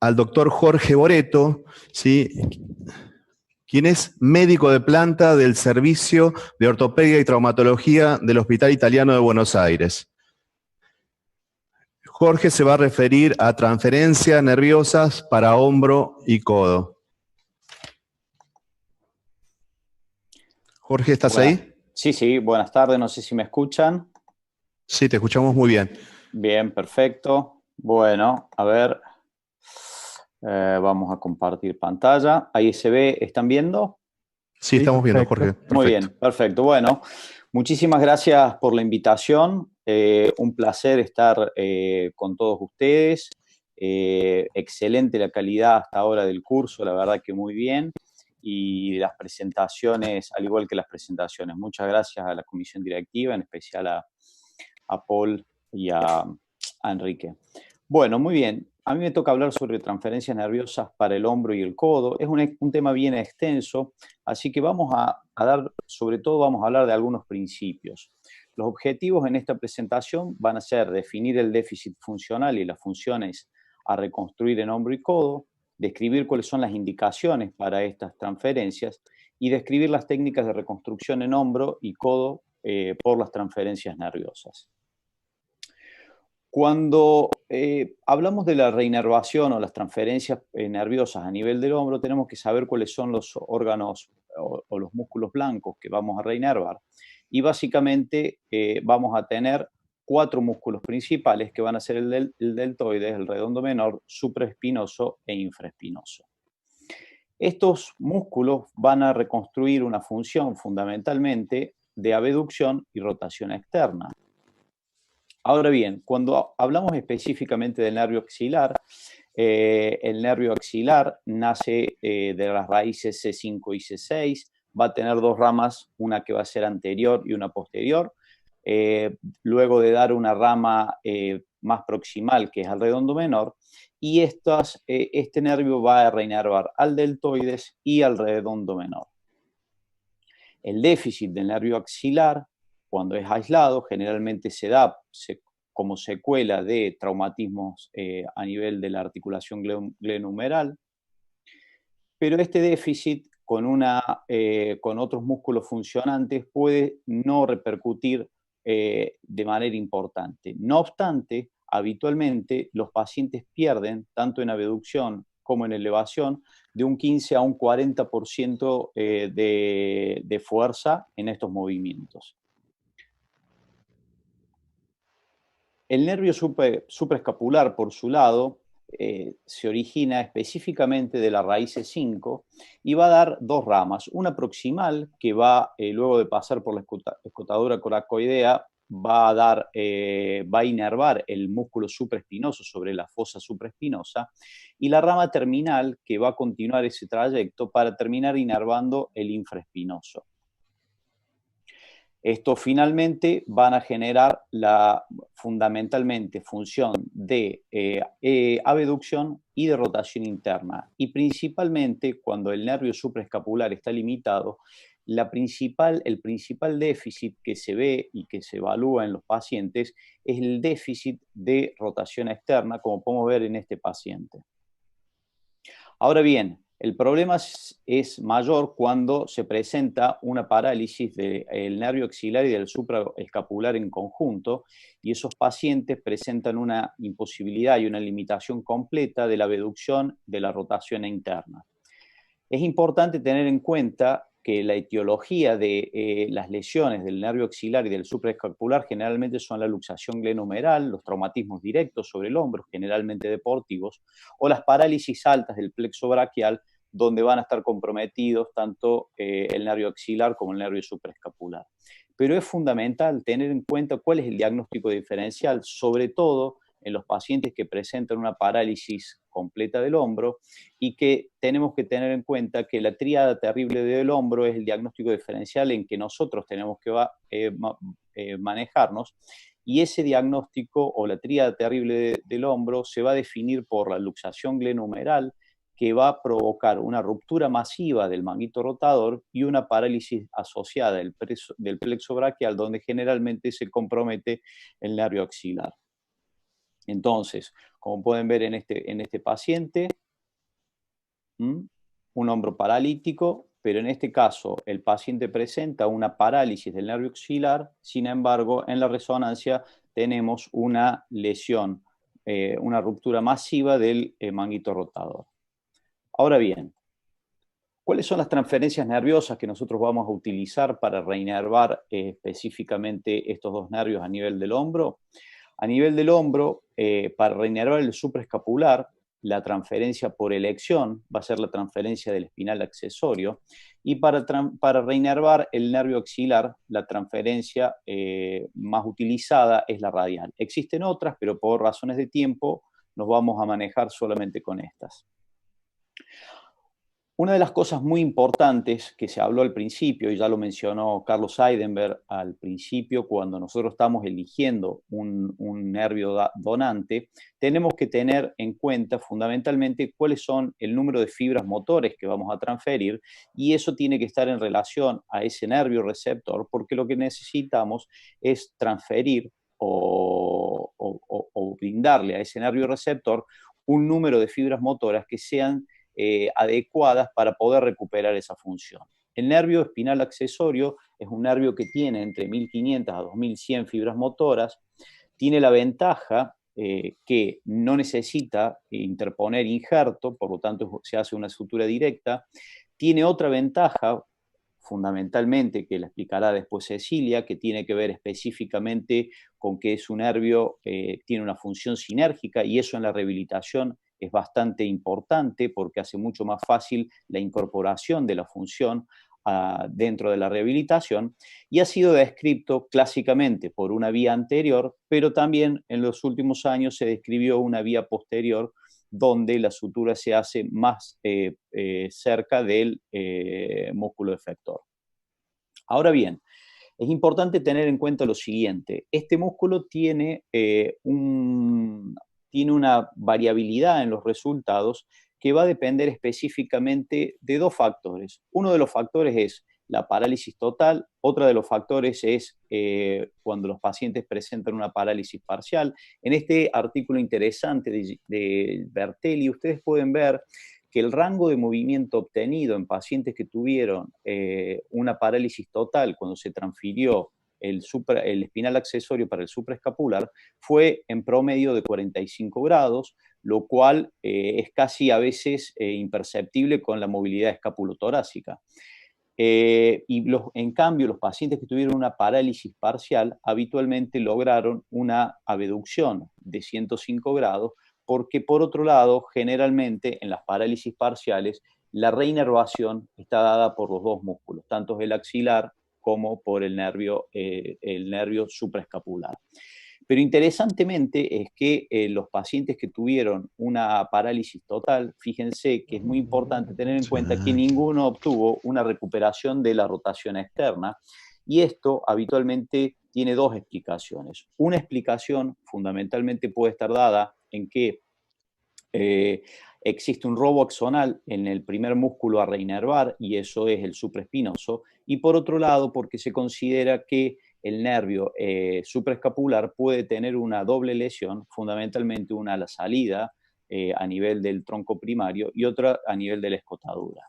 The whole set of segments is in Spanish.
al doctor Jorge Boreto, ¿sí?, quien es médico de planta del Servicio de Ortopedia y Traumatología del Hospital Italiano de Buenos Aires. Jorge se va a referir a transferencias nerviosas para hombro y codo. Jorge, ¿estás ahí? Sí, buenas tardes, no sé si me escuchan. Sí, te escuchamos muy bien. Bien, perfecto. Bueno, a ver, vamos a compartir pantalla. Ahí se ve, ¿están viendo? Sí, estamos viendo, Jorge. Perfecto. Muy bien, perfecto. Bueno, muchísimas gracias por la invitación. Un placer estar con todos ustedes. Excelente la calidad hasta ahora del curso, la verdad que muy bien. Y las presentaciones, al igual que las presentaciones. Muchas gracias a la comisión directiva, en especial a Paul y a Enrique. Bueno, muy bien. A mí me toca hablar sobre transferencias nerviosas para el hombro y el codo. Es un tema bien extenso, así que sobre todo vamos a hablar de algunos principios. Los objetivos en esta presentación van a ser definir el déficit funcional y las funciones a reconstruir en hombro y codo, describir cuáles son las indicaciones para estas transferencias y describir las técnicas de reconstrucción en hombro y codo por las transferencias nerviosas. Cuando hablamos de la reinervación o las transferencias nerviosas a nivel del hombro, tenemos que saber cuáles son los órganos o los músculos blancos que vamos a reinervar. Y básicamente vamos a tener 4 músculos principales que van a ser el deltoides, el redondo menor, supraespinoso e infraespinoso. Estos músculos van a reconstruir una función fundamentalmente de abducción y rotación externa. Ahora bien, cuando hablamos específicamente del nervio axilar, el nervio axilar nace de las raíces C5 y C6, va a tener 2 ramas, una que va a ser anterior y una posterior. Luego de dar una rama más proximal, que es el redondo menor, y este nervio va a reinervar al deltoides y al redondo menor. El déficit del nervio axilar, cuando es aislado, generalmente se da como secuela de traumatismos a nivel de la articulación glenohumeral, pero este déficit con otros músculos funcionantes puede no repercutir de manera importante. No obstante, habitualmente los pacientes pierden, tanto en abducción como en elevación, de un 15 a un 40% de fuerza en estos movimientos. El nervio supraescapular, por su lado, se origina específicamente de la raíz C5 y va a dar 2 ramas. Una proximal, que va, luego de pasar por la escotadura coracoidea, va a inervar el músculo supraespinoso sobre la fosa supraespinosa, y la rama terminal, que va a continuar ese trayecto para terminar inervando el infraespinoso. Estos finalmente van a generar fundamentalmente función de abducción y de rotación interna. Y principalmente cuando el nervio supraescapular está limitado, el principal déficit que se ve y que se evalúa en los pacientes es el déficit de rotación externa, como podemos ver en este paciente. Ahora bien, el problema es mayor cuando se presenta una parálisis del nervio axilar y del supraescapular en conjunto, y esos pacientes presentan una imposibilidad y una limitación completa de la abducción de la rotación interna. Es importante tener en cuenta que la etiología de las lesiones del nervio axilar y del supraescapular generalmente son la luxación glenohumeral, los traumatismos directos sobre el hombro, generalmente deportivos, o las parálisis altas del plexo braquial, donde van a estar comprometidos tanto el nervio axilar como el nervio supraescapular. Pero es fundamental tener en cuenta cuál es el diagnóstico diferencial, sobre todo en los pacientes que presentan una parálisis completa del hombro, y que tenemos que tener en cuenta que la tríada terrible del hombro es el diagnóstico diferencial en que nosotros tenemos que manejarnos, y ese diagnóstico o la tríada terrible del hombro se va a definir por la luxación glenohumeral, que va a provocar una ruptura masiva del manguito rotador y una parálisis asociada del plexo braquial, donde generalmente se compromete el nervio axilar. Entonces, como pueden ver en este paciente, un hombro paralítico, pero en este caso el paciente presenta una parálisis del nervio axilar, sin embargo, en la resonancia tenemos una lesión, una ruptura masiva del manguito rotador. Ahora bien, ¿cuáles son las transferencias nerviosas que nosotros vamos a utilizar para reinervar específicamente estos dos nervios a nivel del hombro? A nivel del hombro, para reinervar el supraescapular, la transferencia por elección va a ser la transferencia del espinal accesorio, y para reinervar el nervio axilar, la transferencia más utilizada es la radial. Existen otras, pero por razones de tiempo nos vamos a manejar solamente con estas. Una de las cosas muy importantes que se habló al principio, y ya lo mencionó Carlos Seidenberg al principio, cuando nosotros estamos eligiendo un nervio donante, tenemos que tener en cuenta fundamentalmente cuáles son el número de fibras motores que vamos a transferir, y eso tiene que estar en relación a ese nervio receptor, porque lo que necesitamos es transferir o brindarle a ese nervio receptor un número de fibras motoras que sean adecuadas para poder recuperar esa función. El nervio espinal accesorio es un nervio que tiene entre 1500 a 2100 fibras motoras, tiene la ventaja que no necesita interponer injerto, por lo tanto se hace una sutura directa, tiene otra ventaja fundamentalmente, que la explicará después Cecilia, que tiene que ver específicamente con que es un nervio, tiene una función sinérgica, y eso en la rehabilitación es bastante importante porque hace mucho más fácil la incorporación de la función dentro de la rehabilitación, y ha sido descrito clásicamente por una vía anterior, pero también en los últimos años se describió una vía posterior donde la sutura se hace más cerca del músculo efector. Ahora bien, es importante tener en cuenta lo siguiente: este músculo tiene una variabilidad en los resultados que va a depender específicamente de dos factores. Uno de los factores es la parálisis total, otro de los factores es cuando los pacientes presentan una parálisis parcial. En este artículo interesante de Bertelli, ustedes pueden ver que el rango de movimiento obtenido en pacientes que tuvieron una parálisis total cuando se transfirió el espinal accesorio para el supraescapular fue en promedio de 45 grados, lo cual es casi a veces imperceptible con la movilidad escapulotorácica. En cambio, los pacientes que tuvieron una parálisis parcial habitualmente lograron una abducción de 105 grados, porque por otro lado, generalmente en las parálisis parciales, la reinervación está dada por los dos músculos, tanto el axilar como por el nervio supraescapular. Pero interesantemente es que los pacientes que tuvieron una parálisis total, fíjense que es muy importante tener en cuenta que ninguno obtuvo una recuperación de la rotación externa, y esto habitualmente tiene dos explicaciones. Una explicación fundamentalmente puede estar dada en que existe un robo axonal en el primer músculo a reinervar, y eso es el supraespinoso, y por otro lado porque se considera que el nervio supraescapular puede tener una doble lesión, fundamentalmente una a la salida a nivel del tronco primario y otra a nivel de la escotadura.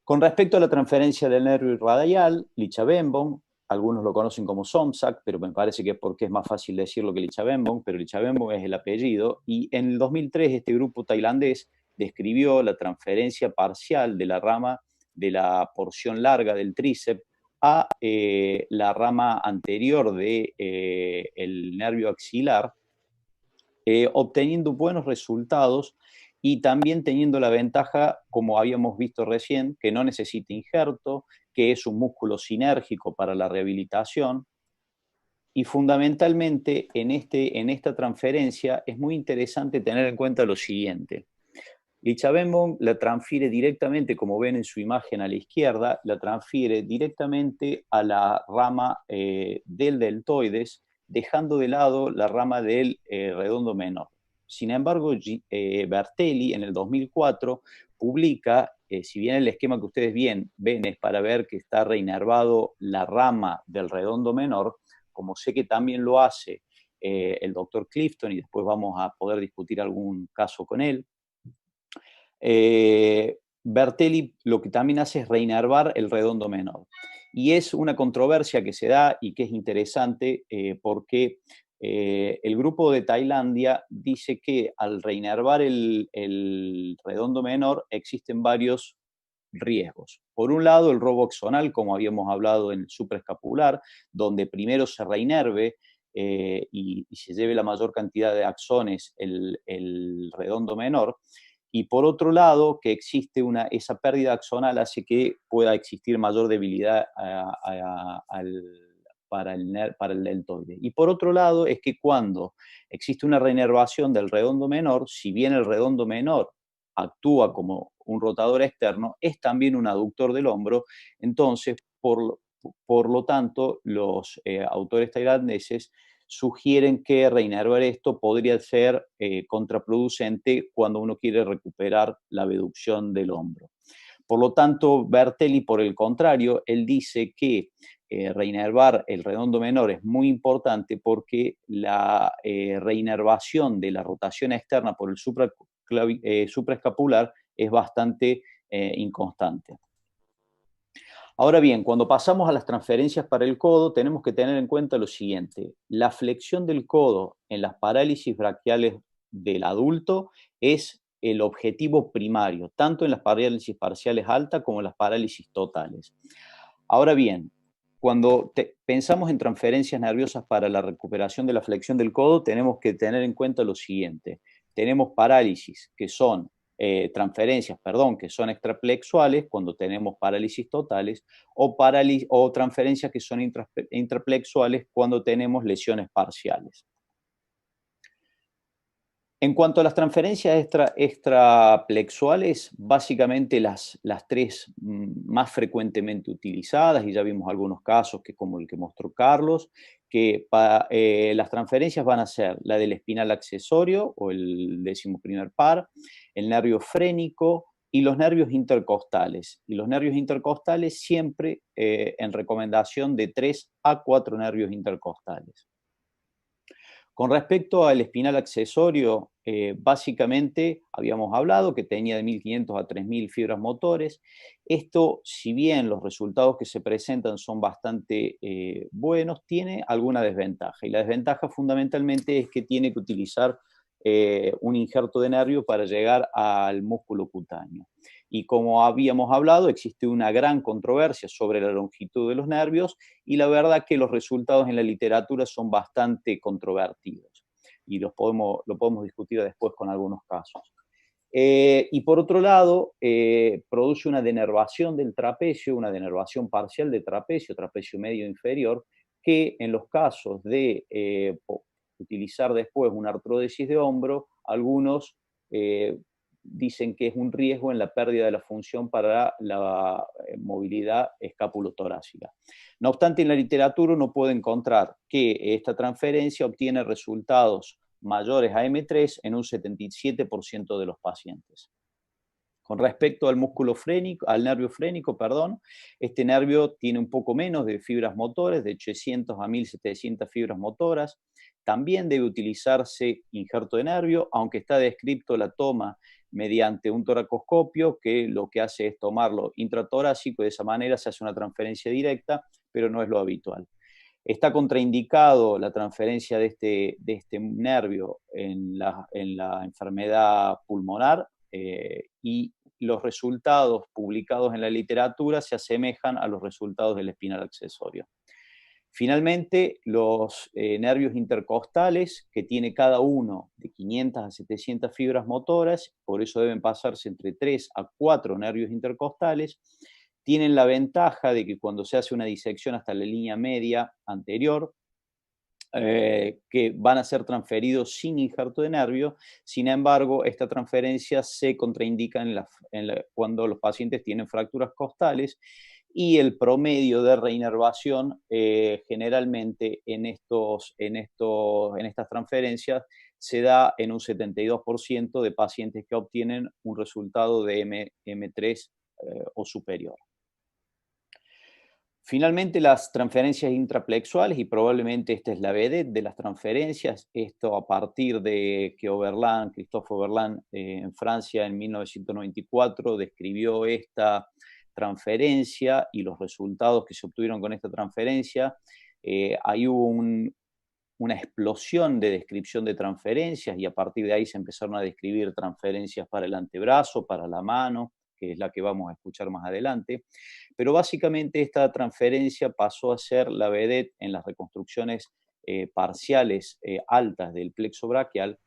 Con respecto a la transferencia del nervio radial, Lichabembong, algunos lo conocen como Somsak, pero me parece que es porque es más fácil decirlo que Lichabembong, pero Lichabembong es el apellido, y en el 2003 este grupo tailandés describió la transferencia parcial de la rama de la porción larga del tríceps a la rama anterior del nervio axilar, obteniendo buenos resultados y también teniendo la ventaja, como habíamos visto recién, que no necesita injerto, que es un músculo sinérgico para la rehabilitación. Y fundamentalmente en esta transferencia es muy interesante tener en cuenta lo siguiente. Lichabembong la transfiere directamente, como ven en su imagen a la izquierda, la transfiere directamente a la rama del deltoides, dejando de lado la rama del redondo menor. Sin embargo, Bertelli en el 2004 publica, si bien el esquema que ustedes ven es para ver que está reinervado la rama del redondo menor, como sé que también lo hace el doctor Clifton, y después vamos a poder discutir algún caso con él. Bertelli lo que también hace es reinervar el redondo menor. Y es una controversia que se da y que es interesante porque el grupo de Tailandia dice que al reinervar el redondo menor existen varios riesgos. Por un lado, el robo axonal, como habíamos hablado en el supraescapular, donde primero se reinerve y se lleve la mayor cantidad de axones el redondo menor. Y por otro lado, que existe esa pérdida axonal hace que pueda existir mayor debilidad para el deltoide. Y por otro lado, es que cuando existe una reinervación del redondo menor, si bien el redondo menor actúa como un rotador externo, es también un aductor del hombro. Entonces, por lo tanto, los autores tailandeses sugieren que reinervar esto podría ser contraproducente cuando uno quiere recuperar la abducción del hombro. Por lo tanto, Bertelli, por el contrario, él dice que reinervar el redondo menor es muy importante porque la reinervación de la rotación externa por el supraescapular es bastante inconstante. Ahora bien, cuando pasamos a las transferencias para el codo, tenemos que tener en cuenta lo siguiente. La flexión del codo en las parálisis braquiales del adulto es el objetivo primario, tanto en las parálisis parciales altas como en las parálisis totales. Ahora bien, cuando pensamos en transferencias nerviosas para la recuperación de la flexión del codo, tenemos que tener en cuenta lo siguiente. Tenemos parálisis que son transferencias, que son extraplexuales cuando tenemos parálisis totales o transferencias que son intraplexuales cuando tenemos lesiones parciales. En cuanto a las transferencias extraplexuales, básicamente las tres más frecuentemente utilizadas, y ya vimos algunos casos que como el que mostró Carlos, que las transferencias van a ser la del espinal accesorio o el 11º par, el nervio frénico y los nervios intercostales. Y los nervios intercostales siempre en recomendación de 3 a 4 nervios intercostales. Con respecto al espinal accesorio, básicamente habíamos hablado que tenía de 1500 a 3000 fibras motores. Esto, si bien los resultados que se presentan son bastante buenos, tiene alguna desventaja. Y la desventaja fundamentalmente es que tiene que utilizar un injerto de nervio para llegar al músculo cutáneo. Y como habíamos hablado, existe una gran controversia sobre la longitud de los nervios y la verdad que los resultados en la literatura son bastante controvertidos y lo podemos discutir después con algunos casos. Y por otro lado, produce una denervación del trapecio, una denervación parcial de trapecio medio inferior, que en los casos de utilizar después una artrodesis de hombro, algunos dicen que es un riesgo en la pérdida de la función para la movilidad escapulotorácica. No obstante, en la literatura uno puede encontrar que esta transferencia obtiene resultados mayores a M3 en un 77% de los pacientes. Con respecto al músculo frénico, al nervio frénico, este nervio tiene un poco menos de fibras motores, de 800 a 1700 fibras motoras. También debe utilizarse injerto de nervio, aunque está descrito la toma mediante un toracoscopio, que lo que hace es tomarlo intratorácico y de esa manera se hace una transferencia directa, pero no es lo habitual. Está contraindicado la transferencia de este nervio en la enfermedad pulmonar y los resultados publicados en la literatura se asemejan a los resultados del espinal accesorio. Finalmente, los nervios intercostales, que tiene cada uno de 500 a 700 fibras motoras, por eso deben pasarse entre 3 a 4 nervios intercostales, tienen la ventaja de que cuando se hace una disección hasta la línea media anterior, que van a ser transferidos sin injerto de nervio. Sin embargo, esta transferencia se contraindica cuando los pacientes tienen fracturas costales y el promedio de reinervación generalmente en estas transferencias se da en un 72% de pacientes que obtienen un resultado de M3 o superior. Finalmente, las transferencias intraplexuales, y probablemente esta es la vedette de las transferencias, esto a partir de que Christophe Oberlin, en Francia en 1994 describió esta transferencia y los resultados que se obtuvieron con esta transferencia. Ahí hubo una explosión de descripción de transferencias y a partir de ahí se empezaron a describir transferencias para el antebrazo, para la mano, que es la que vamos a escuchar más adelante. Pero básicamente esta transferencia pasó a ser la vedette en las reconstrucciones parciales altas del plexo braquial,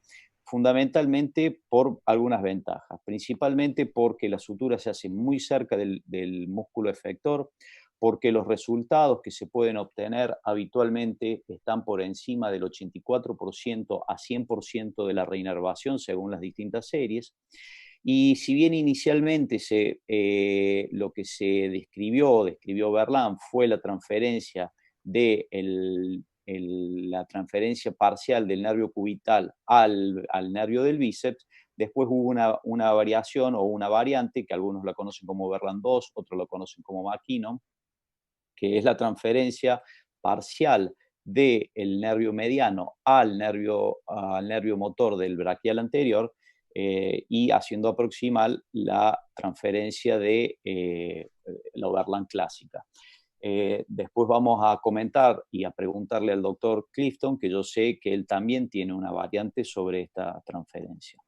fundamentalmente por algunas ventajas, principalmente porque la sutura se hace muy cerca del músculo efector, porque los resultados que se pueden obtener habitualmente están por encima del 84% a 100% de la reinervación según las distintas series. Y si bien inicialmente lo que se describió Berlán, fue la transferencia de la transferencia parcial del nervio cubital al nervio del bíceps, después hubo una variación o una variante, que algunos la conocen como Berlán 2, otros lo conocen como McKinnon, que es la transferencia parcial del nervio mediano al nervio motor del braquial anterior, y haciendo aproximal la transferencia de la Oberlin clásica. Después vamos a comentar y a preguntarle al doctor Clifton, que yo sé que él también tiene una variante sobre esta transferencia.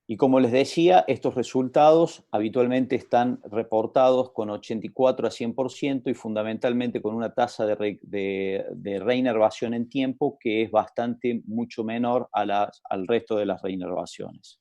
Y como les decía, estos resultados habitualmente están reportados con 84 a 100% y fundamentalmente con una tasa de reinervación en tiempo que es mucho menor al resto de las reinervaciones.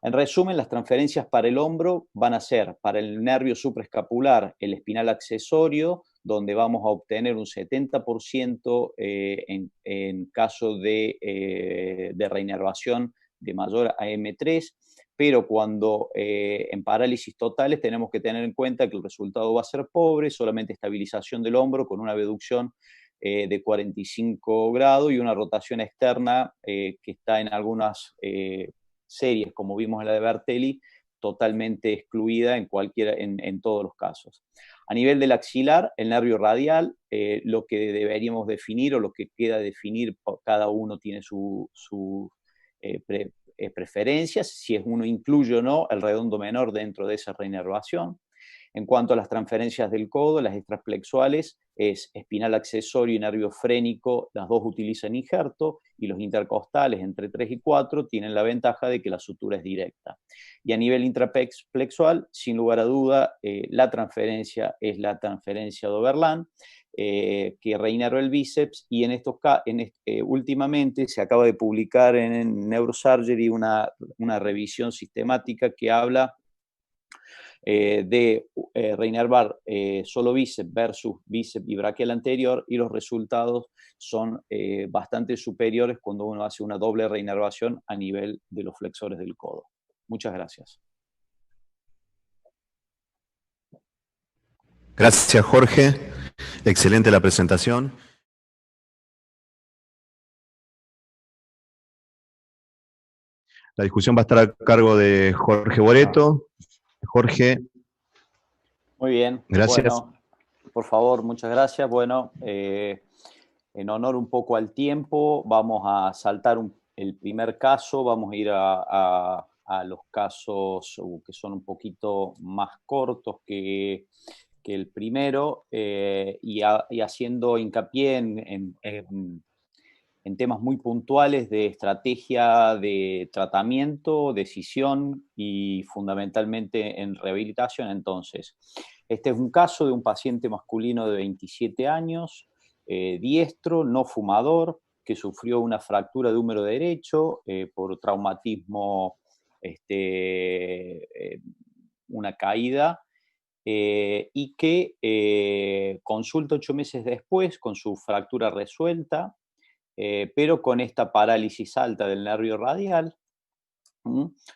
En resumen, las transferencias para el hombro van a ser para el nervio supraescapular, el espinal accesorio, donde vamos a obtener un 70% en caso de reinervación de mayor a M3, pero cuando en parálisis totales tenemos que tener en cuenta que el resultado va a ser pobre, solamente estabilización del hombro con una abducción de 45 grados y una rotación externa que está en algunas series, como vimos en la de Bertelli, totalmente excluida en todos los casos. A nivel del axilar, el nervio radial, lo que deberíamos definir o lo que queda definir, cada uno tiene sus preferencias, si es uno incluye o no el redondo menor dentro de esa reinervación. En cuanto a las transferencias del codo, las extraplexuales es espinal accesorio y nervio frénico, las dos utilizan injerto, y los intercostales entre 3 y 4 tienen la ventaja de que la sutura es directa. Y a nivel intraplexual, sin lugar a duda, la transferencia es la transferencia de Oberlin, que reinerva el bíceps, y últimamente se acaba de publicar en Neurosurgery una revisión sistemática que habla de reinervar solo bíceps versus bíceps y braquial anterior, y los resultados son bastante superiores cuando uno hace una doble reinervación a nivel de los flexores del codo. Muchas gracias. Gracias, Jorge. Excelente la presentación. La discusión va a estar a cargo de Jorge Boreto. Jorge. Muy bien. Gracias. Bueno, por favor, muchas gracias. Bueno, en honor un poco al tiempo, vamos a saltar el primer caso, vamos a ir a los casos que son un poquito más cortos que el primero, y haciendo hincapié en temas muy puntuales de estrategia de tratamiento, decisión y fundamentalmente en rehabilitación. Entonces, este es un caso de un paciente masculino de 27 años, diestro, no fumador, que sufrió una fractura de húmero derecho por traumatismo, una caída, y que consulta 8 meses después con su fractura resuelta, pero con esta parálisis alta del nervio radial,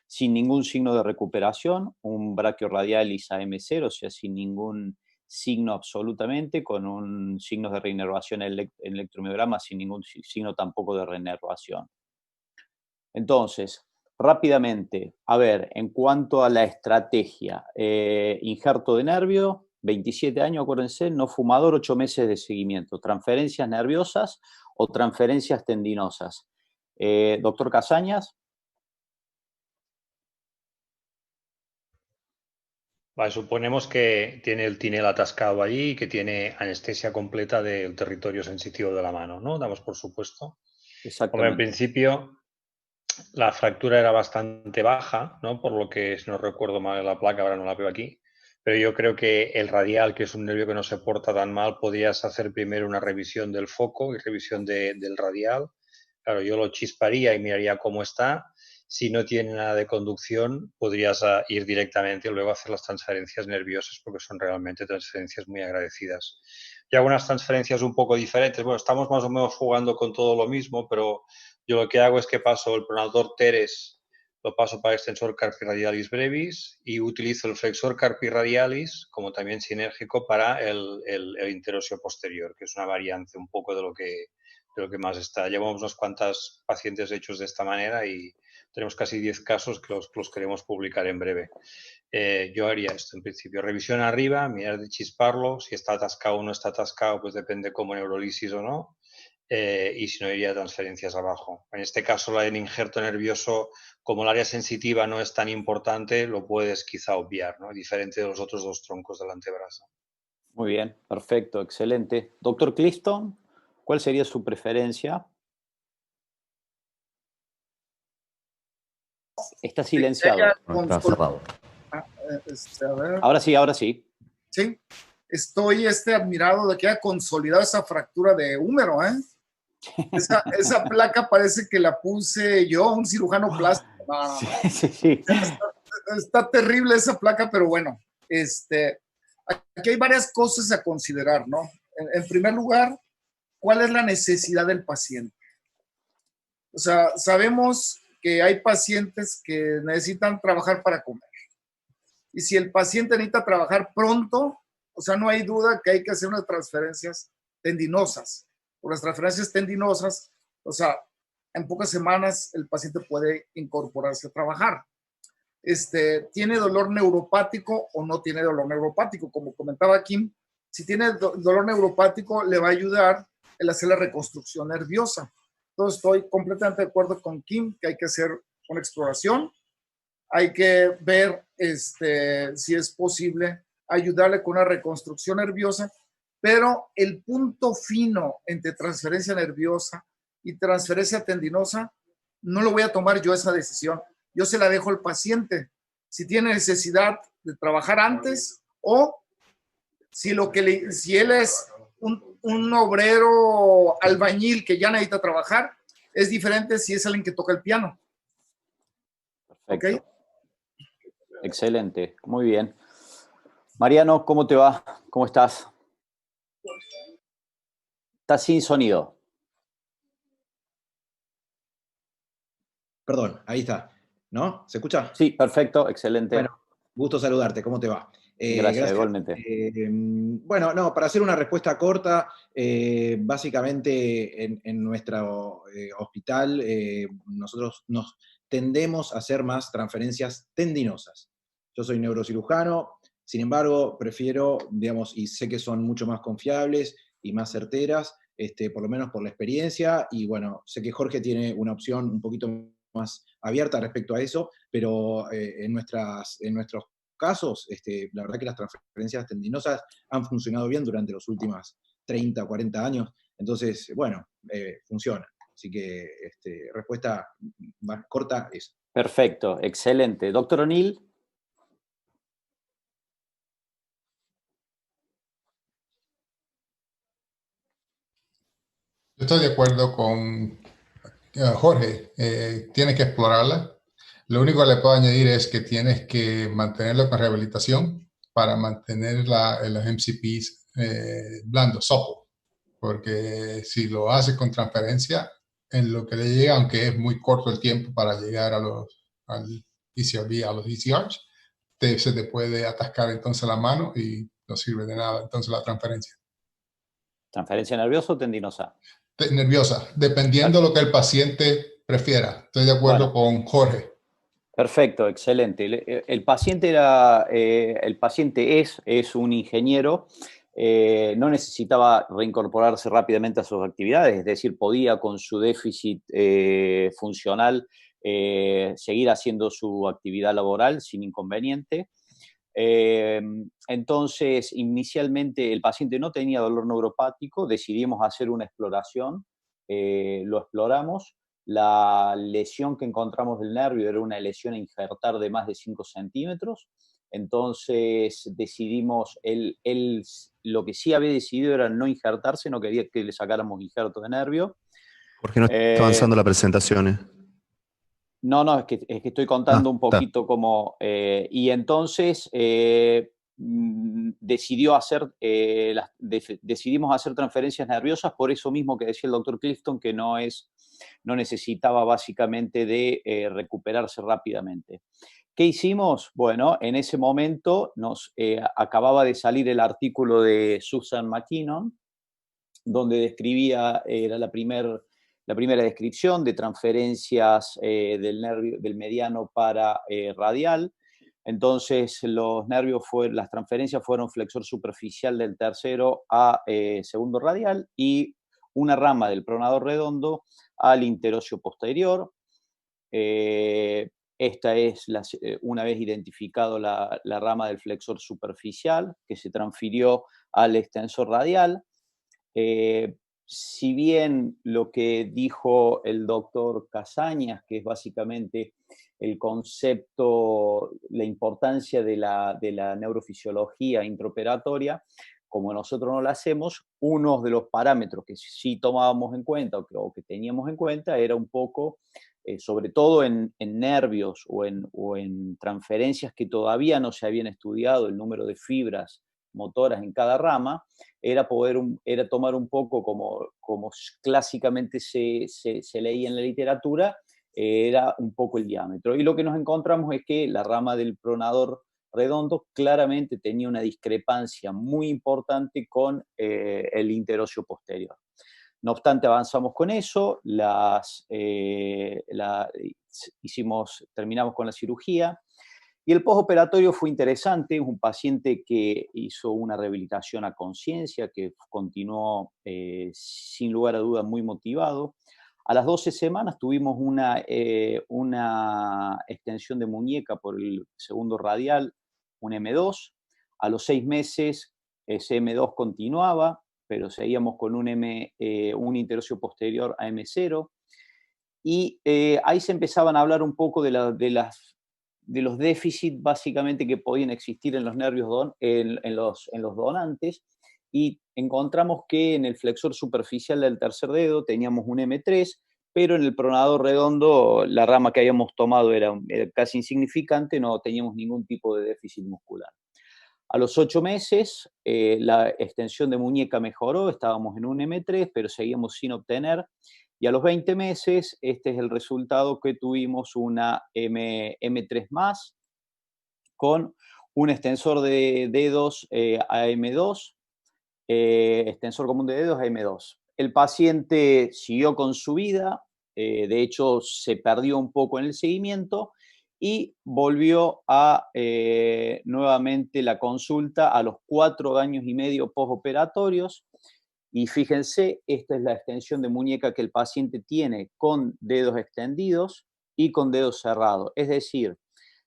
sin ningún signo de recuperación, un brachioradialis AM0, o sea, sin ningún signo absolutamente, con un signo de reinervación en electromiograma, sin ningún signo tampoco de reinervación. Entonces, rápidamente, a ver, en cuanto a la estrategia, injerto de nervio, 27 años, acuérdense, no fumador, 8 meses de seguimiento. Transferencias nerviosas o transferencias tendinosas. Doctor Casañas. Vale, suponemos que tiene el tinel atascado allí y que tiene anestesia completa del territorio sensitivo de la mano, ¿no? Damos por supuesto. Como en principio la fractura era bastante baja, ¿no? Por lo que, si no recuerdo mal en la placa, ahora no la veo aquí, pero yo creo que el radial, que es un nervio que no se porta tan mal, podrías hacer primero una revisión del foco y revisión del radial. Claro, yo lo chisparía y miraría cómo está. Si no tiene nada de conducción, podrías ir directamente y luego hacer las transferencias nerviosas, porque son realmente transferencias muy agradecidas. Y algunas transferencias un poco diferentes. Bueno, estamos más o menos jugando con todo lo mismo, pero yo lo que hago es que paso el pronador teres, lo paso para el extensor carpi radialis brevis y utilizo el flexor carpi radialis como también sinérgico para el interoseo posterior, que es una variante un poco de lo que más está. Llevamos unos cuantos pacientes hechos de esta manera y tenemos casi 10 casos que los queremos publicar en breve. Yo haría esto en principio. Revisión arriba, mirar de chisparlo. Si está atascado o no está atascado, pues depende como neurolisis o no. Y si no, iría a transferencias abajo. En este caso, la del injerto nervioso, como el área sensitiva no es tan importante, lo puedes quizá obviar, ¿no? Diferente de los otros dos troncos del antebrazo. Muy bien, perfecto, excelente. Doctor Clifton, ¿cuál sería su preferencia? Está silenciado. Está cerrado. A ver. Ahora sí, ahora sí. Sí, estoy admirado de que haya consolidado esa fractura de húmero, ¿eh? Esa placa parece que la puse yo, un cirujano plástico. No. Sí. Está terrible esa placa, pero bueno, aquí hay varias cosas a considerar, ¿no? En primer lugar, ¿cuál es la necesidad del paciente? O sea, sabemos que hay pacientes que necesitan trabajar para comer. Y si el paciente necesita trabajar pronto, o sea, no hay duda que hay que hacer unas transferencias tendinosas. Por las transferencias tendinosas, o sea, en pocas semanas el paciente puede incorporarse a trabajar. ¿Tiene dolor neuropático o no tiene dolor neuropático? Como comentaba Kim, si tiene dolor neuropático, le va a ayudar el hacer la reconstrucción nerviosa. Entonces, estoy completamente de acuerdo con Kim que hay que hacer una exploración. Hay que ver si es posible ayudarle con una reconstrucción nerviosa, pero el punto fino entre transferencia nerviosa y transferencia tendinosa no lo voy a tomar yo esa decisión. Yo se la dejo al paciente. Si tiene necesidad de trabajar antes o si él es un obrero albañil que ya necesita trabajar, es diferente si es alguien que toca el piano. Perfecto. ¿Okay? Excelente, muy bien. Mariano, ¿cómo te va? ¿Cómo estás? Estás sin sonido. Perdón, ahí está. ¿No? ¿Se escucha? Sí, perfecto, excelente. Bueno, gusto saludarte. ¿Cómo te va? Gracias, igualmente. Bueno, no, para hacer una respuesta corta, básicamente en nuestro hospital nosotros nos tendemos a hacer más transferencias tendinosas. Yo soy neurocirujano, sin embargo, prefiero, digamos, y sé que son mucho más confiables y más certeras, por lo menos por la experiencia, y bueno, sé que Jorge tiene una opción un poquito más abierta respecto a eso, pero en nuestros casos, la verdad que las transferencias tendinosas han funcionado bien durante los últimos 30 o 40 años, entonces, bueno, funciona. Así que respuesta más corta es. Perfecto, excelente. Doctor O'Neill. Yo estoy de acuerdo con Jorge, tienes que explorarla. Lo único que le puedo añadir es que tienes que mantenerlo con rehabilitación para mantener los MCPs blandos, supple. Porque si lo haces con transferencia, en lo que le llega, aunque es muy corto el tiempo para llegar al ECRB, a los ECRs, se te puede atascar entonces la mano y no sirve de nada entonces la transferencia. ¿Transferencia nerviosa o tendinosa? Nerviosa, dependiendo de lo que el paciente prefiera. Estoy de acuerdo con Jorge. Perfecto, excelente. El paciente es un ingeniero, no necesitaba reincorporarse rápidamente a sus actividades, es decir, podía con su déficit funcional seguir haciendo su actividad laboral sin inconveniente. Entonces, inicialmente el paciente no tenía dolor neuropático, decidimos hacer una exploración, lo exploramos. La lesión que encontramos del nervio era una lesión a injertar de más de 5 centímetros. Entonces decidimos, lo que sí había decidido era no injertarse, no quería que le sacáramos injerto de nervio. Porque no está avanzando la presentación. No, es que estoy contando un poquito cómo... y entonces decidimos hacer transferencias nerviosas por eso mismo que decía el doctor Clifton, que no necesitaba básicamente de recuperarse rápidamente. ¿Qué hicimos? Bueno, en ese momento acababa de salir el artículo de Susan McKinnon, donde describía, era la primera descripción de transferencias del nervio, del mediano para radial. Entonces, las transferencias fueron flexor superficial del tercero a segundo radial y una rama del pronador redondo al interóseo posterior. Esta es, una vez identificado la rama del flexor superficial, que se transfirió al extensor radial. Si bien lo que dijo el doctor Casañas, que es básicamente el concepto, la importancia de la neurofisiología intraoperatoria, como nosotros no la hacemos, uno de los parámetros que sí tomábamos en cuenta o que teníamos en cuenta era un poco, sobre todo en nervios o en transferencias que todavía no se habían estudiado, el número de fibras motoras en cada rama, era tomar un poco como clásicamente se leía en la literatura, era un poco el diámetro. Y lo que nos encontramos es que la rama del pronador redondo claramente tenía una discrepancia muy importante con el interóseo posterior. No obstante, avanzamos con eso, terminamos con la cirugía. Y el postoperatorio fue interesante, es un paciente que hizo una rehabilitación a conciencia, que continuó sin lugar a dudas muy motivado. A las 12 semanas tuvimos una extensión de muñeca por el segundo radial, un M2. A los 6 meses ese M2 continuaba, pero seguíamos con un interóseo posterior a M0. Y ahí se empezaban a hablar un poco de los déficits básicamente que podían existir en los nervios, en los donantes, y encontramos que en el flexor superficial del tercer dedo teníamos un M3, pero en el pronador redondo la rama que habíamos tomado era casi insignificante, no teníamos ningún tipo de déficit muscular. A los 8 meses la extensión de muñeca mejoró, estábamos en un M3, pero seguíamos sin obtener. Y a los 20 meses, este es el resultado que tuvimos una M3 más con un extensor de dedos a M2, extensor común de dedos a M2. El paciente siguió con su vida, de hecho se perdió un poco en el seguimiento y volvió a nuevamente la consulta a los 4 años y medio postoperatorios. Y fíjense, esta es la extensión de muñeca que el paciente tiene con dedos extendidos y con dedos cerrados. Es decir,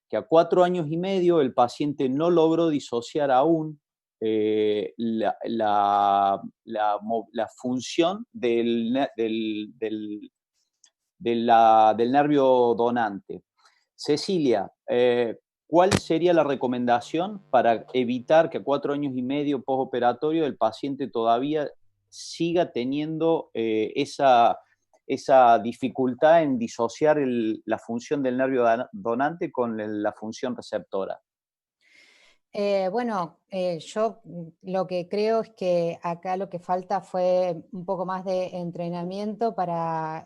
que a 4 años y medio el paciente no logró disociar aún la función del nervio donante. Cecilia, ¿cuál sería la recomendación para evitar que a 4 años y medio postoperatorio el paciente todavía siga teniendo esa dificultad en disociar la función del nervio donante con la función receptora? Yo lo que creo es que acá lo que falta fue un poco más de entrenamiento para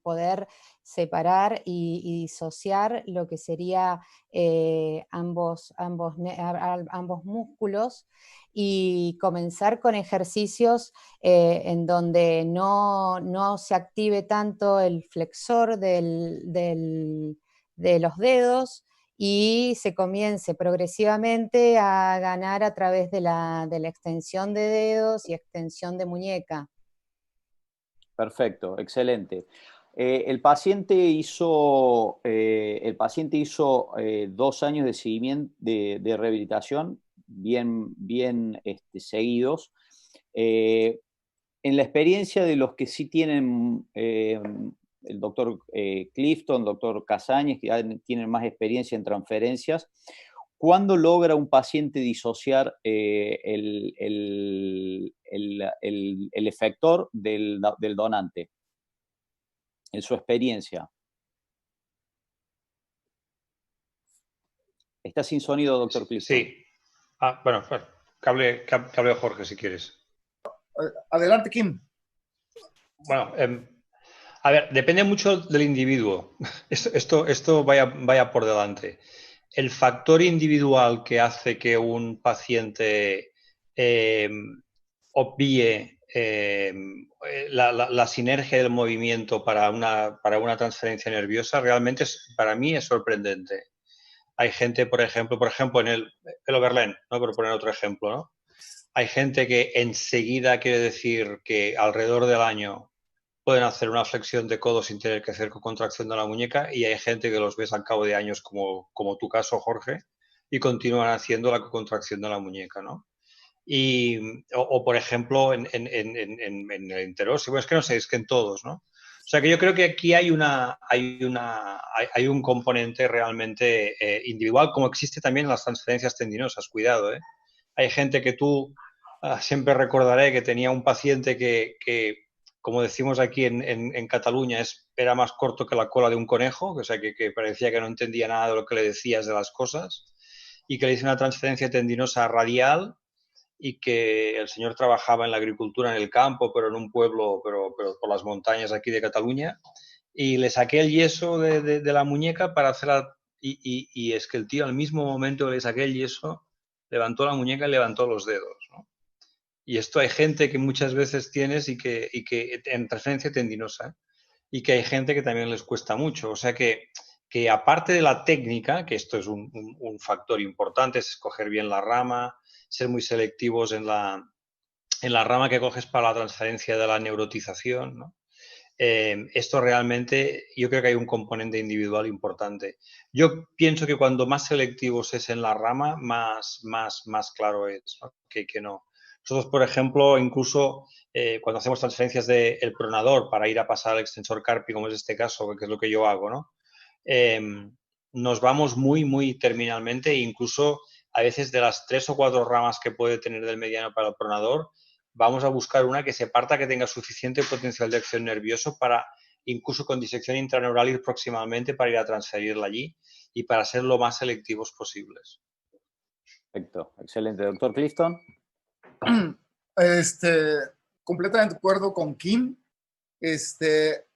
poder separar y disociar lo que sería ambos músculos y comenzar con ejercicios en donde no se active tanto el flexor del de los dedos y se comience progresivamente a ganar a través de la extensión de dedos y extensión de muñeca. Perfecto, excelente. El paciente hizo 2 años de seguimiento, de rehabilitación bien seguidos. En la experiencia de los que sí tienen, el doctor Clifton, doctor Casañez, que ya tienen más experiencia en transferencias, ¿cuándo logra un paciente disociar el efector del donante? En su experiencia. Está sin sonido, doctor Clifton. Sí. Bueno, que hable Jorge si quieres. Adelante, Kim. Bueno, a ver, depende mucho del individuo. Esto vaya por delante. El factor individual que hace que un paciente obvíe la sinergia del movimiento para una transferencia nerviosa realmente para mí es sorprendente. Hay gente, por ejemplo en el Oberlin, ¿no? Por poner otro ejemplo, ¿no? Hay gente que enseguida quiere decir que alrededor del año pueden hacer una flexión de codo sin tener que hacer contracción de la muñeca, y hay gente que los ves al cabo de años, como tu caso, Jorge, y continúan haciendo la contracción de la muñeca, ¿no? O por ejemplo, en el interóseo, es que no sé, es que en todos, ¿no? O sea que yo creo que aquí hay un componente realmente individual, como existe también en las transferencias tendinosas, cuidado, ¿eh? Hay gente que tú siempre recordaré que tenía un paciente que como decimos aquí en Cataluña, era más corto que la cola de un conejo, o sea que parecía que no entendía nada de lo que le decías de las cosas, y que le hice una transferencia tendinosa radial, y que el señor trabajaba en la agricultura en el campo, pero en un pueblo, pero por las montañas aquí de Cataluña, y le saqué el yeso de la muñeca para hacerla, y es que el tío al mismo momento que le saqué el yeso, levantó la muñeca y levantó los dedos, ¿no? Y esto hay gente que muchas veces tienes y que en transferencia tendinosa, y que hay gente que también les cuesta mucho. O sea que aparte de la técnica, que esto es un factor importante, es escoger bien la rama, ser muy selectivos en la rama que coges para la transferencia de la neurotización, ¿no? Esto realmente, yo creo que hay un componente individual importante. Yo pienso que cuando más selectivos es en la rama, más claro es, ¿no? que no. Nosotros, por ejemplo, incluso cuando hacemos transferencias del pronador para ir a pasar al extensor carpi, como es este caso, que es lo que yo hago, ¿no? Nos vamos muy terminalmente, e incluso a veces de las 3 o 4 ramas que puede tener del mediano para el pronador, vamos a buscar una que se parta, que tenga suficiente potencial de acción nervioso para, incluso con disección intraneural, ir proximalmente para ir a transferirla allí y para ser lo más selectivos posibles. Perfecto, excelente. Doctor Clifton. Completamente de acuerdo con Kim.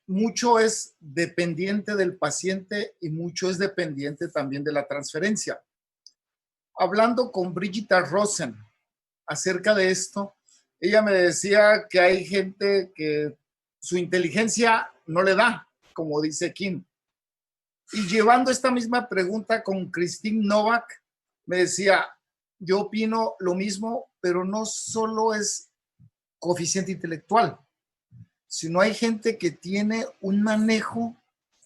Mucho es dependiente del paciente y mucho es dependiente también de la transferencia. Hablando con Brigitte Rosen acerca de esto, ella me decía que hay gente que su inteligencia no le da, como dice Kim. Y llevando esta misma pregunta con Christine Novak, me decía, yo opino lo mismo, pero no solo es coeficiente intelectual, sino hay gente que tiene un manejo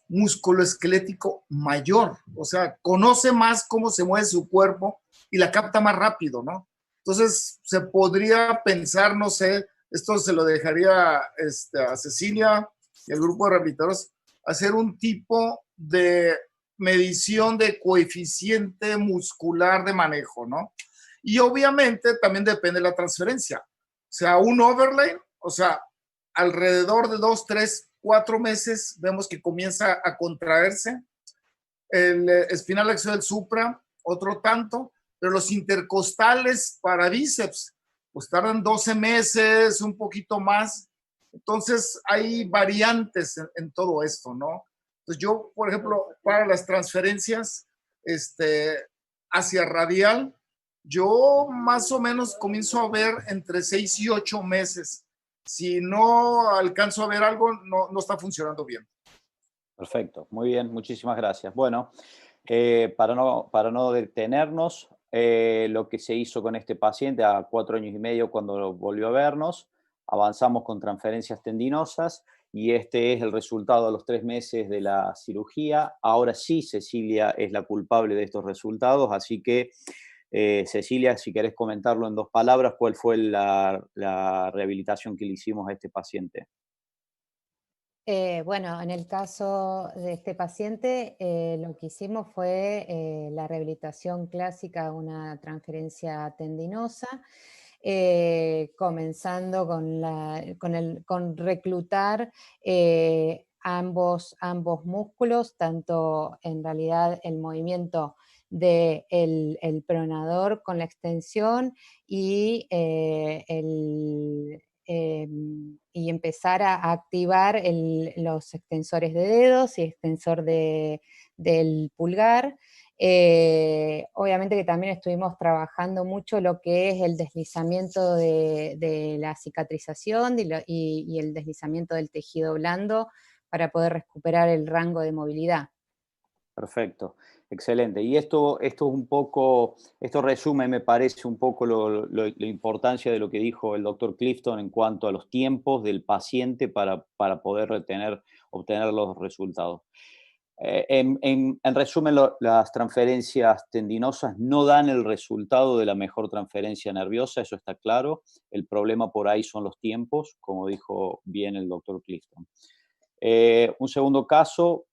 musculoesquelético mayor, o sea, conoce más cómo se mueve su cuerpo y la capta más rápido, ¿no? Entonces, se podría pensar, no sé, esto se lo dejaría a Cecilia y al grupo de rehabilitadores, hacer un tipo de medición de coeficiente muscular de manejo, ¿no? Y obviamente también depende de la transferencia. O sea, un overlay, o sea, alrededor de 2, 3, 4 meses vemos que comienza a contraerse. El espinal axial supra, otro tanto, pero los intercostales para bíceps, pues tardan 12 meses, un poquito más. Entonces hay variantes en todo esto, ¿no? Entonces yo, por ejemplo, para las transferencias hacia radial, yo más o menos comienzo a ver entre 6 y 8 meses. Si no alcanzo a ver algo, no está funcionando bien. Perfecto, muy bien, muchísimas gracias. Bueno, para no detenernos, lo que se hizo con este paciente a 4 años y medio cuando volvió a vernos, avanzamos con transferencias tendinosas y este es el resultado a los 3 meses de la cirugía. Ahora sí, Cecilia es la culpable de estos resultados, así que, Cecilia, si querés comentarlo en 2 palabras, ¿cuál fue la rehabilitación que le hicimos a este paciente? Bueno, en el caso de este paciente, lo que hicimos fue la rehabilitación clásica, una transferencia tendinosa, comenzando con reclutar ambos músculos, tanto en realidad el movimiento del el pronador con la extensión y y empezar a activar los extensores de dedos y extensor del pulgar. Obviamente que también estuvimos trabajando mucho lo que es el deslizamiento de la cicatrización y el deslizamiento del tejido blando para poder recuperar el rango de movilidad. Perfecto, excelente. Y esto un poco, esto resume, me parece, un poco la importancia de lo que dijo el doctor Clifton en cuanto a los tiempos del paciente para poder obtener los resultados. En resumen, las transferencias tendinosas no dan el resultado de la mejor transferencia nerviosa, eso está claro. El problema por ahí son los tiempos, como dijo bien el doctor Clifton. Un segundo caso,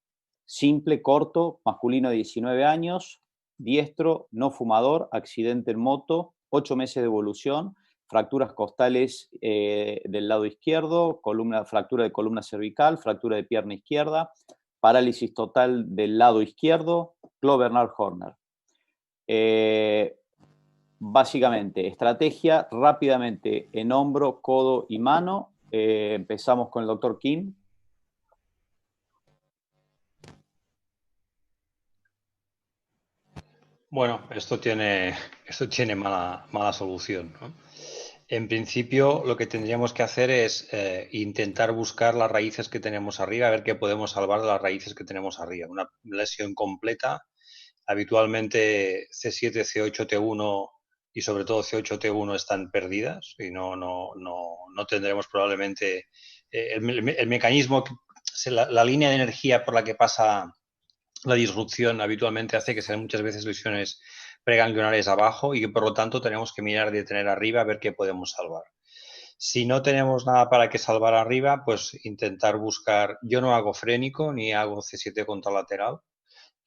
simple, corto, masculino de 19 años, diestro, no fumador, accidente en moto, 8 meses de evolución, fracturas costales del lado izquierdo, fractura de columna cervical, fractura de pierna izquierda, parálisis total del lado izquierdo, Clover-Bernard Horner. Básicamente, estrategia rápidamente en hombro, codo y mano. Empezamos con el doctor Kim. Bueno, esto tiene mala solución, ¿no? En principio, lo que tendríamos que hacer es intentar buscar las raíces que tenemos arriba, a ver qué podemos salvar de las raíces que tenemos arriba. Una lesión completa, habitualmente C7, C8, T1 y sobre todo C8, T1 están perdidas y no tendremos probablemente el mecanismo, la línea de energía por la que pasa la disrupción habitualmente hace que sean muchas veces lesiones preganglionares abajo y que por lo tanto tenemos que mirar de tener arriba a ver qué podemos salvar. Si no tenemos nada para que salvar arriba, pues intentar buscar, yo no hago frénico ni hago C7 contralateral. O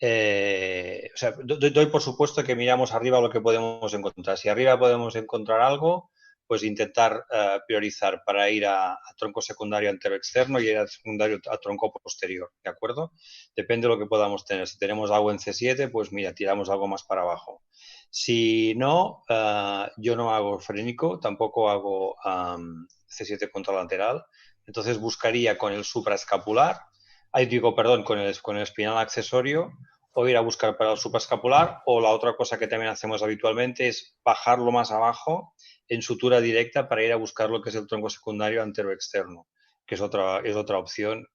sea, doy por supuesto que miramos arriba lo que podemos encontrar. Si arriba podemos encontrar algo, pues intentar priorizar para ir a tronco secundario antero-externo y ir a secundario a tronco posterior, ¿de acuerdo? Depende de lo que podamos tener. Si tenemos algo en C7, pues mira, tiramos algo más para abajo. Si no, yo no hago frénico, tampoco hago C7 contralateral. Entonces buscaría con el supraescapular, con el espinal accesorio, o ir a buscar para el supraescapular, o la otra cosa que también hacemos habitualmente es bajarlo más abajo en sutura directa para ir a buscar lo que es el tronco secundario antero-externo, que es otra opción.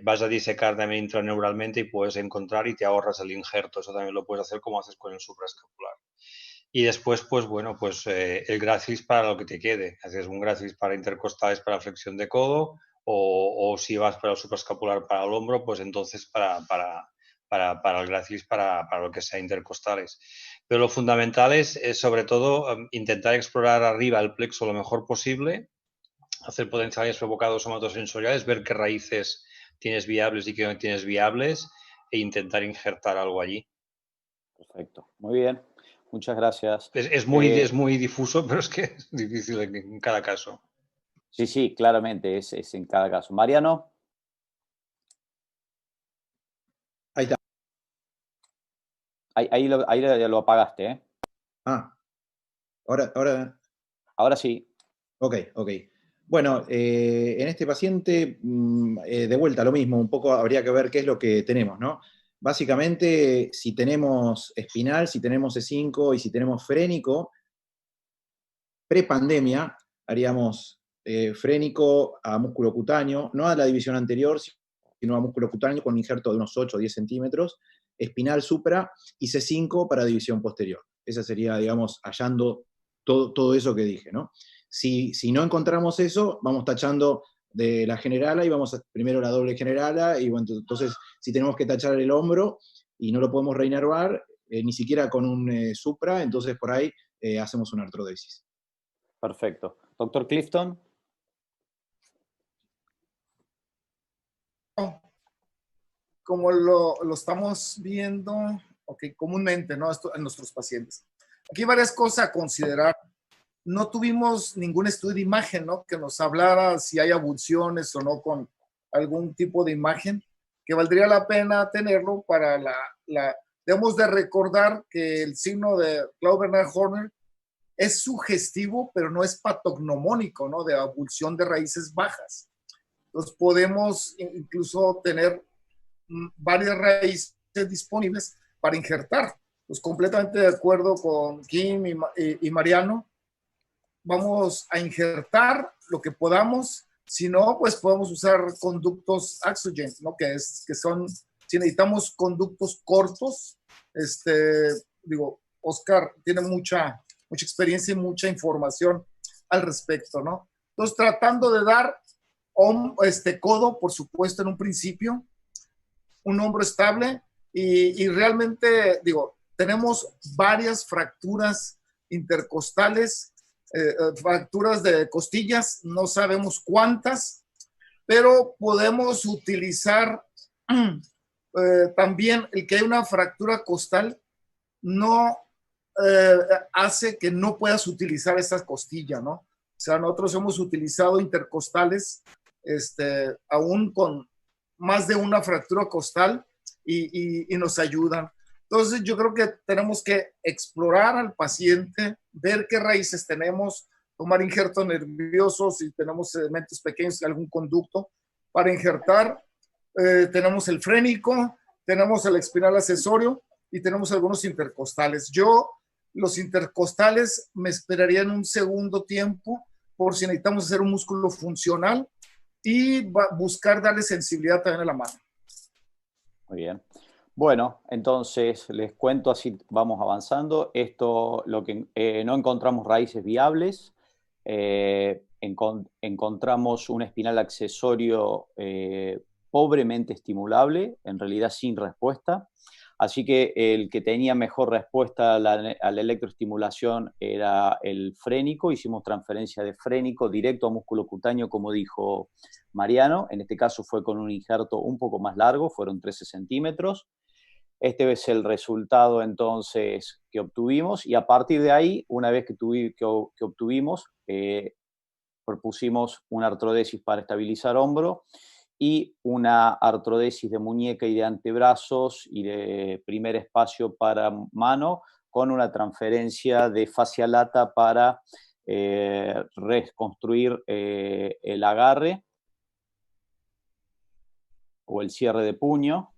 Vas a disecar también intraneuralmente y puedes encontrar y te ahorras el injerto. Eso también lo puedes hacer como haces con el supraescapular. Y después, pues bueno, pues el gracilis para lo que te quede. Haces un gracilis para intercostales para flexión de codo, o si vas para el supraescapular para el hombro, pues entonces para el gracilis para lo que sea intercostales. Pero lo fundamental es sobre todo intentar explorar arriba el plexo lo mejor posible, hacer potenciales provocados somatosensoriales, ver qué raíces tienes viables y qué no tienes viables e intentar injertar algo allí. Perfecto, muy bien. Muchas gracias. Es muy difuso, pero es que es difícil en cada caso. Sí, claramente, es en cada caso. Mariano. Ahí está. Ahí lo apagaste, ¿eh? Ahora sí. Ok. Bueno, en este paciente, de vuelta lo mismo, un poco habría que ver qué es lo que tenemos, ¿no? Básicamente, si tenemos espinal, si tenemos E5 y si tenemos frénico, prepandemia haríamos frénico a músculo cutáneo, no a la división anterior, a músculo cutáneo con un injerto de unos 8 o 10 centímetros, espinal supra y C5 para división posterior. Esa sería, digamos, hallando todo eso que dije, ¿no? Si no encontramos eso, vamos tachando de la generala y vamos primero la doble generala, y bueno, entonces si tenemos que tachar el hombro y no lo podemos reinervar, ni siquiera con un supra, entonces por ahí hacemos una artrodesis. Perfecto. Doctor Clifton. Como lo estamos viendo comúnmente, ¿no? Esto en nuestros pacientes. Aquí hay varias cosas a considerar. No tuvimos ningún estudio de imagen, ¿no? Que nos hablara si hay abulsiones o no con algún tipo de imagen, que valdría la pena tenerlo para debemos de recordar que el signo de Claude-Bernard-Horner es sugestivo, pero no es patognomónico, ¿no? De abulsión de raíces bajas. Entonces podemos incluso tener varias raíces disponibles para injertar. Pues completamente de acuerdo con Kim y Mariano. Vamos a injertar lo que podamos. Si no, pues podemos usar conductos Axogen, ¿no? Que son, si necesitamos conductos cortos, Oscar tiene mucha experiencia y mucha información al respecto, ¿no? Entonces, tratando de dar codo, por supuesto, en un principio, un hombro estable y realmente, tenemos varias fracturas intercostales, fracturas de costillas, no sabemos cuántas, pero podemos utilizar también el que hay una fractura costal no hace que no puedas utilizar esa costilla, ¿no? O sea, nosotros hemos utilizado intercostales aún con más de una fractura costal y nos ayudan. Entonces yo creo que tenemos que explorar al paciente, ver qué raíces tenemos, tomar injertos nerviosos, si tenemos segmentos pequeños, algún conducto para injertar. Tenemos el frénico, tenemos el espinal accesorio y tenemos algunos intercostales. Los intercostales me esperaría en un segundo tiempo por si necesitamos hacer un músculo funcional y buscar darle sensibilidad también a la mano. Muy bien. Bueno, entonces les cuento, así vamos avanzando. Esto, lo que no encontramos raíces viables, encontramos un espinal accesorio pobremente estimulable, en realidad sin respuesta. Así que el que tenía mejor respuesta a la electroestimulación era el frénico. Hicimos transferencia de frénico directo a músculo cutáneo, como dijo Mariano. En este caso fue con un injerto un poco más largo, fueron 13 centímetros. Este es el resultado entonces que obtuvimos, y a partir de ahí, una vez que obtuvimos, propusimos una artrodesis para estabilizar hombro y una artrodesis de muñeca y de antebrazos y de primer espacio para mano, con una transferencia de fascia lata para reconstruir el agarre o el cierre de puño.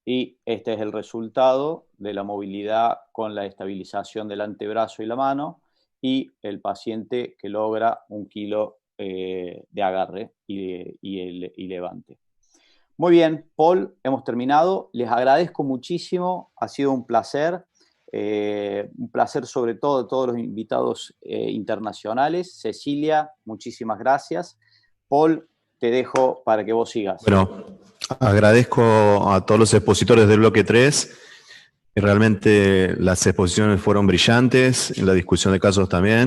Y este es el resultado de la movilidad con la estabilización del antebrazo y la mano, y el paciente que logra 1 kilo de agarre y levante. Muy bien, Paul, hemos terminado. Les agradezco muchísimo, ha sido un placer sobre todo de todos los invitados internacionales. Cecilia, muchísimas gracias. Paul, te dejo para que vos sigas. Bueno, agradezco a todos los expositores del bloque 3. Realmente las exposiciones fueron brillantes, en la discusión de casos también.